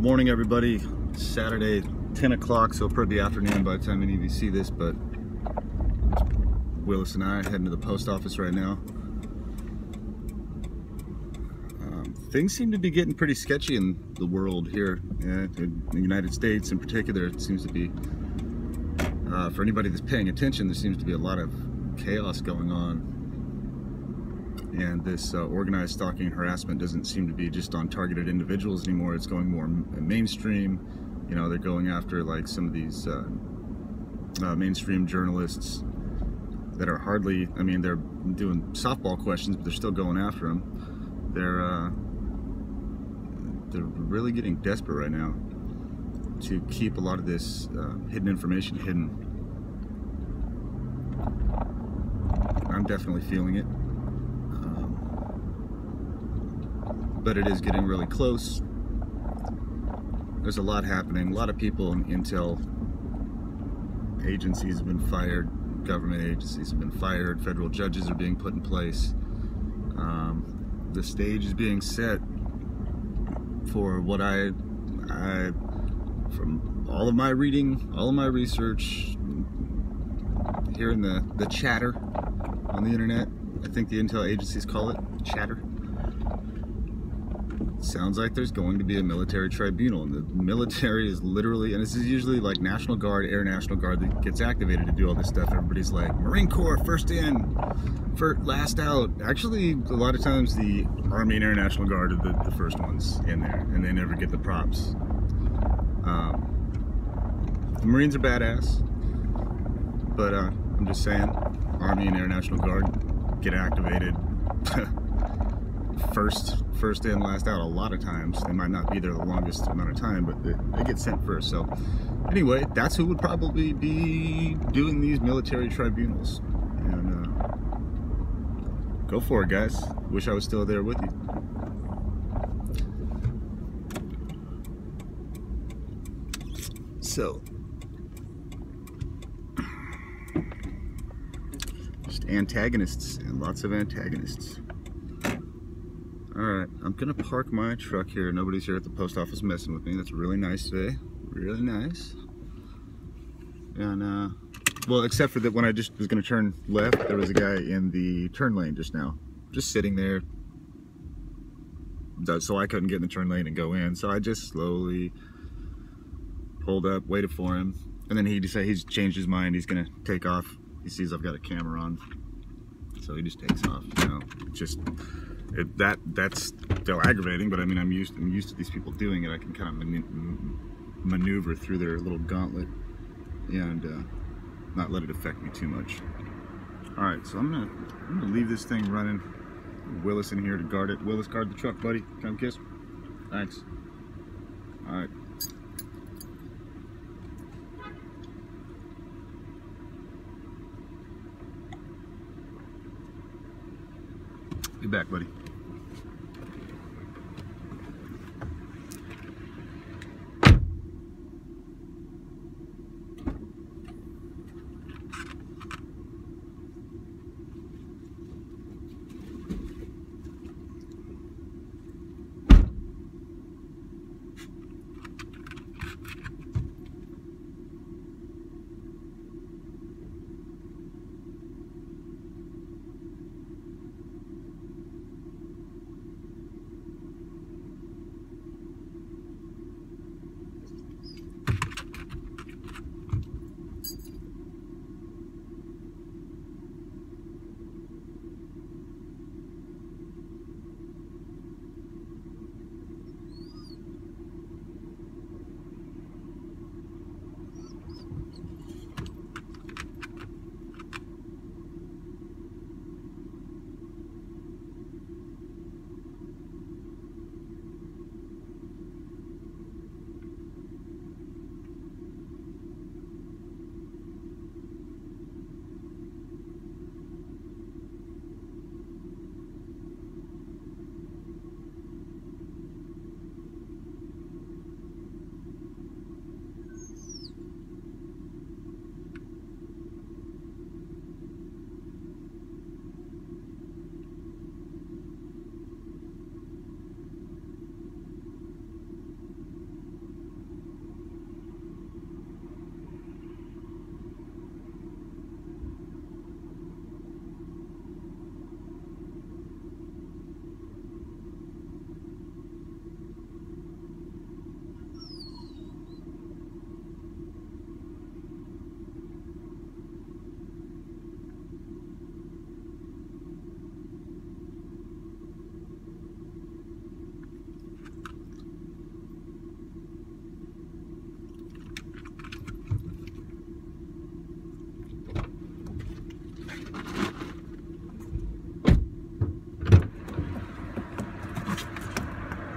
Morning, everybody. Saturday, 10 o'clock, so probably afternoon by the time any of you see this, but Willis and I are heading to the post office right now. Things seem to be getting pretty sketchy in the world here, in the United States in particular. It seems to be, for anybody that's paying attention, there seems to be a lot of chaos going on. And this organized stalking and harassment doesn't seem to be just on targeted individuals anymore. It's going more mainstream. You know, they're going after like some of these mainstream journalists that are hardly, I mean, they're doing softball questions, but they're still going after them. They're really getting desperate right now to keep a lot of this hidden information hidden. I'm definitely feeling it. But it is getting really close. There's a lot happening. A lot of people in intel agencies have been fired, government agencies have been fired, federal judges are being put in place. The stage is being set for what from all of my reading, all of my research, hearing the chatter on the internet, I think the intel agencies call it chatter. Sounds like there's going to be a military tribunal, and the military is literally, and this is usually like National Guard, Air National Guard that gets activated to do all this stuff. Everybody's like, Marine Corps, first in, last out. Actually, a lot of times the Army and Air National Guard are the first ones in there, and they never get the props. The Marines are badass, but I'm just saying, Army and Air National Guard get activated first in, last out. A lot of times they might not be there the longest amount of time, but they get sent first. So anyway, that's who would probably be doing these military tribunals, and go for it, guys. Wish I was still there with you. So just antagonists, and lots of antagonists. Alright, I'm gonna park my truck here. Nobody's here at the post office messing with me. That's really nice today. Really nice. And, well, except for that when I just was gonna turn left, there was a guy in the turn lane just now. Just sitting there. So I couldn't get in the turn lane and go in. So I just slowly pulled up, waited for him. And then he decided he's changed his mind. He's gonna take off. He sees I've got a camera on. So he just takes off, you know, just... That's still aggravating, but I mean, I'm used to these people doing it. I can kind of maneuver through their little gauntlet and not let it affect me too much. All right, so I'm gonna leave this thing running. Willis in here to guard it. Willis, guard the truck, buddy. Come kiss. Thanks. All right. Be back, buddy.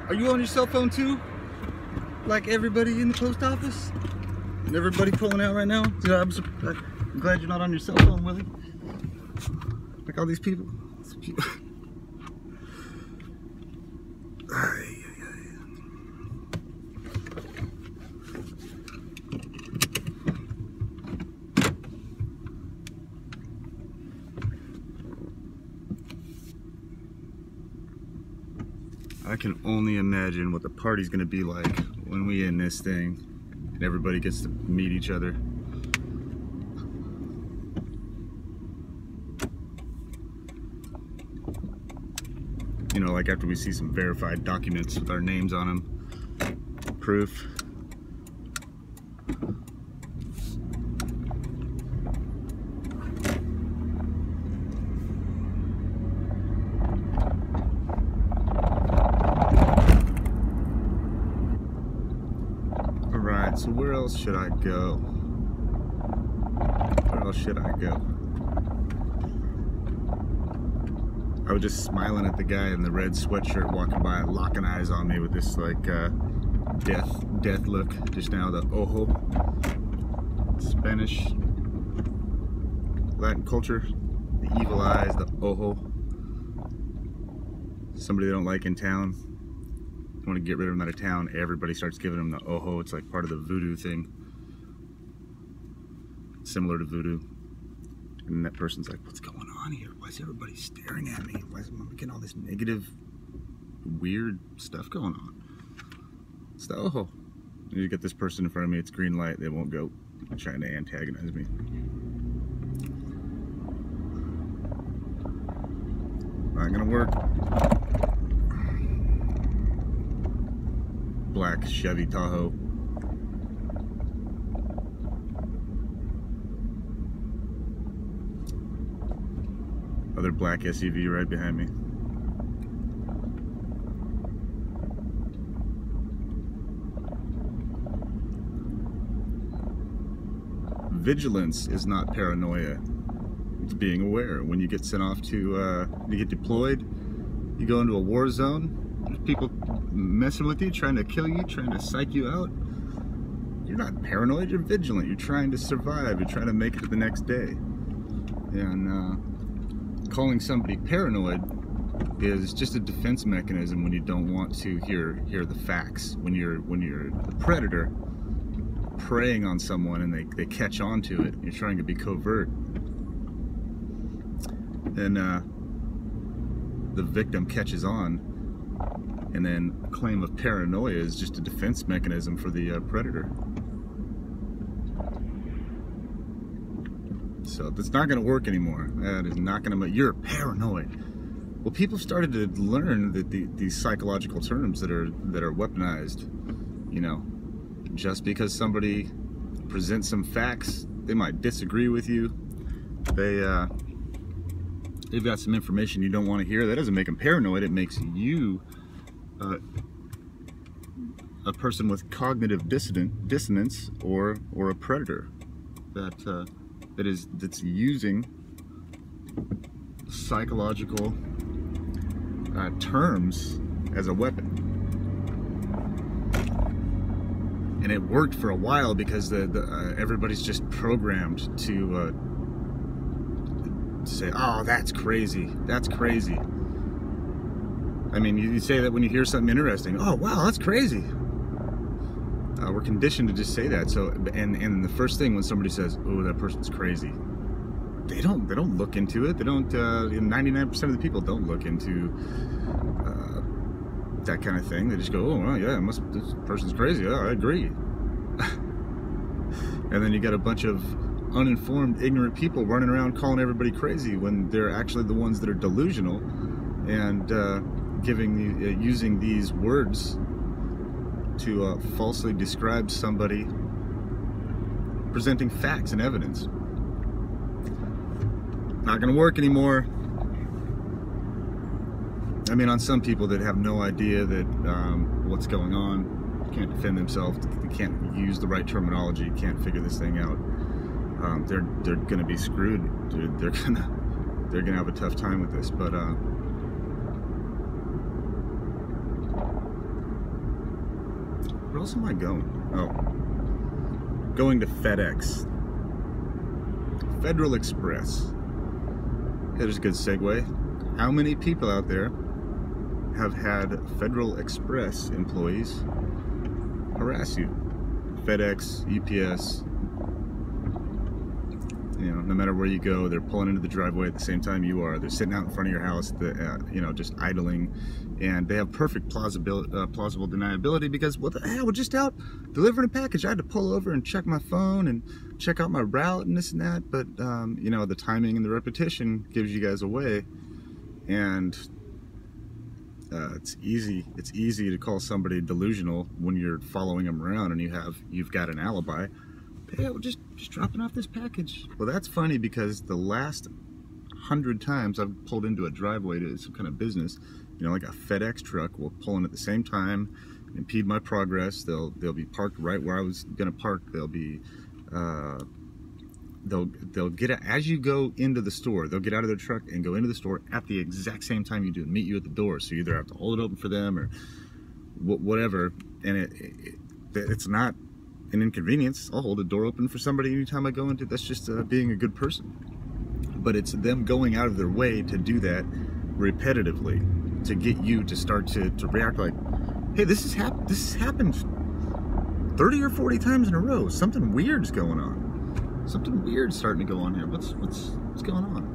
Are you on your cell phone too? Like everybody in the post office? And everybody pulling out right now? Yeah, I'm glad you're not on your cell phone, Willie. Like all these people. I can only imagine what the party's gonna be like when we end this thing and everybody gets to meet each other. You know, like after we see some verified documents with our names on them, proof. Alright, so where else should I go? Where else should I go? I was just smiling at the guy in the red sweatshirt walking by, locking eyes on me with this like death look just now. The ojo, Spanish, Latin culture, the evil eyes, the ojo. Somebody they don't like in town, want to get rid of them out of town. Everybody starts giving them the ojo. It's like part of the voodoo thing, similar to voodoo. And that person's like, what's going on here? Why is everybody staring at me? Why is I'm getting all this negative, weird stuff going on? It's the ojo. You get this person in front of me, it's green light, they won't go. They're trying to antagonize me. Not gonna work. Black Chevy Tahoe. Other black SUV right behind me. Vigilance is not paranoia. It's being aware. When you get sent off to get deployed, you go into a war zone, there's people messing with you, trying to kill you, trying to psych you out. You're not paranoid, you're vigilant. You're trying to survive, you're trying to make it to the next day. And calling somebody paranoid is just a defense mechanism when you don't want to hear the facts. When you're the predator preying on someone and they catch on to it, you're trying to be covert. And the victim catches on, and then a claim of paranoia is just a defense mechanism for the predator. So that's not going to work anymore. That is not going to. You're paranoid. Well, people started to learn that these psychological terms that are weaponized. You know, just because somebody presents some facts, they might disagree with you. They've got some information you don't want to hear. That doesn't make them paranoid. It makes you a person with cognitive dissonance or a predator that's using psychological terms as a weapon. And it worked for a while because everybody's just programmed to say, oh, that's crazy, that's crazy. I mean, you say that when you hear something interesting. Oh, wow, that's crazy. We're conditioned to just say that. So, and the first thing when somebody says, "Oh, that person's crazy," they don't look into it. They don't. 99% of the people don't look into that kind of thing. They just go, "Oh, well, yeah, this person's crazy. Yeah, I agree." And then you got a bunch of uninformed, ignorant people running around calling everybody crazy when they're actually the ones that are delusional and using these words to falsely describe somebody, presenting facts and evidence. Not gonna work anymore. I mean, on some people that have no idea that what's going on, can't defend themselves, they can't use the right terminology, can't figure this thing out. They're gonna be screwed. Dude. They're gonna have a tough time with this. But Where else am I going? Oh, going to FedEx. Federal Express. Here's a good segue. How many people out there have had Federal Express employees harass you? FedEx, UPS, you know, no matter where you go, they're pulling into the driveway at the same time you are. They're sitting out in front of your house, you know, just idling, and they have perfect plausible deniability because what the hell, we're just out delivering a package. I had to pull over and check my phone and check out my route and this and that, but you know, the timing and the repetition gives you guys away, and it's easy to call somebody delusional when you're following them around and you've got an alibi. Hey, we're just dropping off this package. Well, that's funny because the last 100 times I've pulled into a driveway to some kind of business, you know, like a FedEx truck will pull in at the same time, impede my progress. They'll be parked right where I was gonna park. They'll be they'll get out as you go into the store. They'll get out of their truck and go into the store at the exact same time you do and meet you at the door. So you either have to hold it open for them or whatever. And it's not an inconvenience. I'll hold the door open for somebody anytime I go into. That's just being a good person. But it's them going out of their way to do that repetitively to get you to start to react like, hey, this has happened 30 or 40 times in a row. Something weird's going on. Something weird's starting to go on here. What's going on?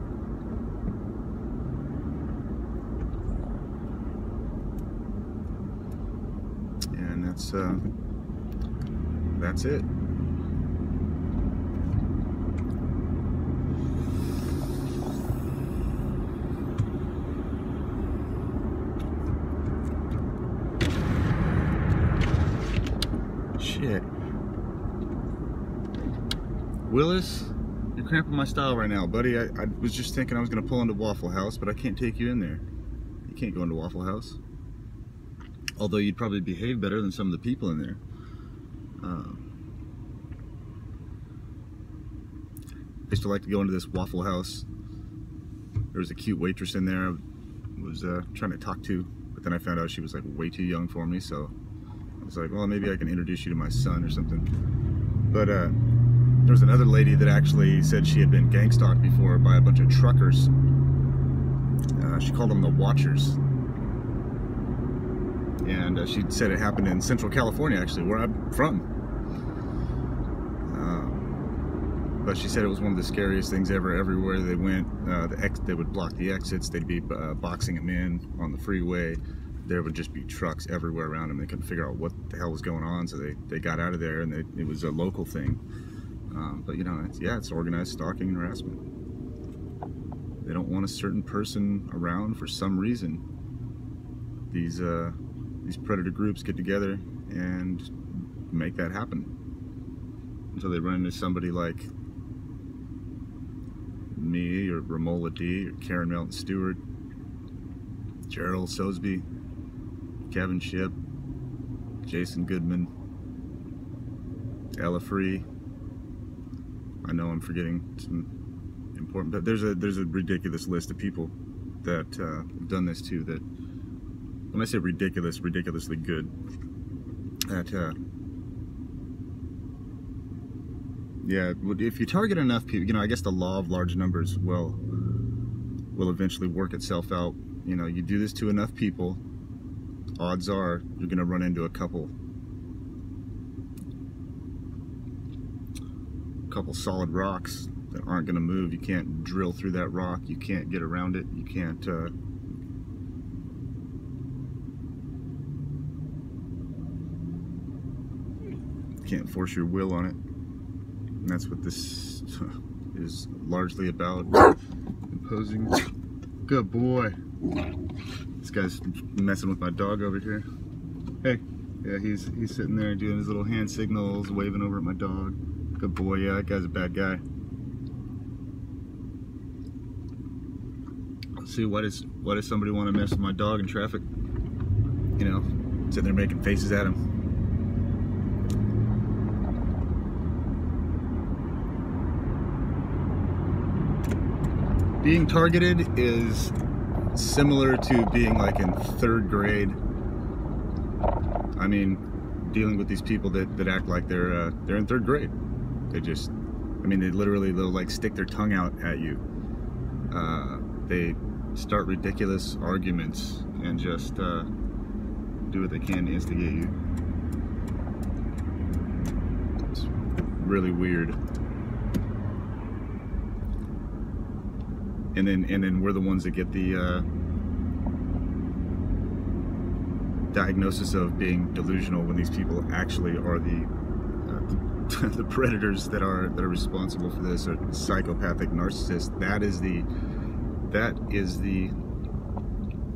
And that's it. Shit. Willis, you're cramping my style right now, buddy. I was just thinking I was gonna pull into Waffle House, but I can't take you in there. You can't go into Waffle House. Although you'd probably behave better than some of the people in there. I used to like to go into this Waffle House. There was a cute waitress in there I was trying to talk to, but then I found out she was like way too young for me, so I was like, well, maybe I can introduce you to my son or something. But there was another lady that actually said she had been gang stalked before by a bunch of truckers. She called them the Watchers. And she said it happened in Central California, actually, where I'm from. But she said it was one of the scariest things ever. Everywhere they went, they would block the exits. They'd be boxing them in on the freeway. There would just be trucks everywhere around them. They couldn't figure out what the hell was going on, so they got out of there, and it was a local thing. But you know, it's organized stalking and harassment. They don't want a certain person around for some reason. These predator groups get together and make that happen until they run into somebody like me or Romola D or Karen Melton Stewart, Gerald Sosby, Kevin Shipp, Jason Goodman, Ella Free. I know I'm forgetting some important, but there's a ridiculous list of people that have done this too. That when I say ridiculous, ridiculously good. That yeah, if you target enough people, you know, I guess the law of large numbers will eventually work itself out. You know, you do this to enough people, odds are you're going to run into a couple solid rocks that aren't going to move. You can't drill through that rock. You can't get around it. You can't force your will on it. And that's what this is largely about. Imposing. Good boy. This guy's messing with my dog over here. Hey. Yeah, he's sitting there doing his little hand signals, waving over at my dog. Good boy. Yeah, that guy's a bad guy. Let's see, why does somebody want to mess with my dog in traffic? You know, sitting there making faces at him. Being targeted is similar to being like in 3rd grade. I mean, dealing with these people that act like they're in third grade. They just, I mean, they'll like stick their tongue out at you. They start ridiculous arguments and just do what they can to instigate you. It's really weird. And then we're the ones that get the diagnosis of being delusional when these people actually are the predators that are responsible for this, or psychopathic narcissists. That is the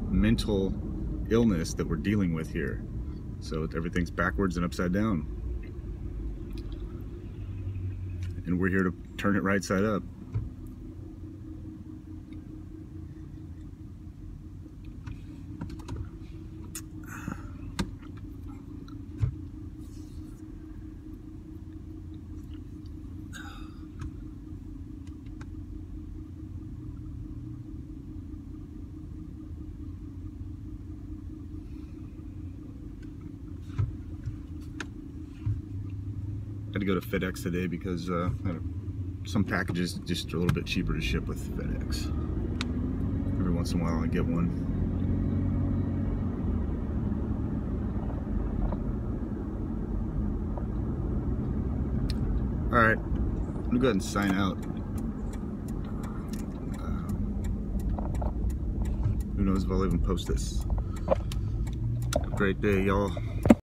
mental illness that we're dealing with here. So everything's backwards and upside down, and we're here to turn it right side up. I had to go to FedEx today because some packages just are a little bit cheaper to ship with FedEx. Every once in a while I get one. Alright, I'm gonna go ahead and sign out. Who knows if I'll even post this. Have a great day, y'all.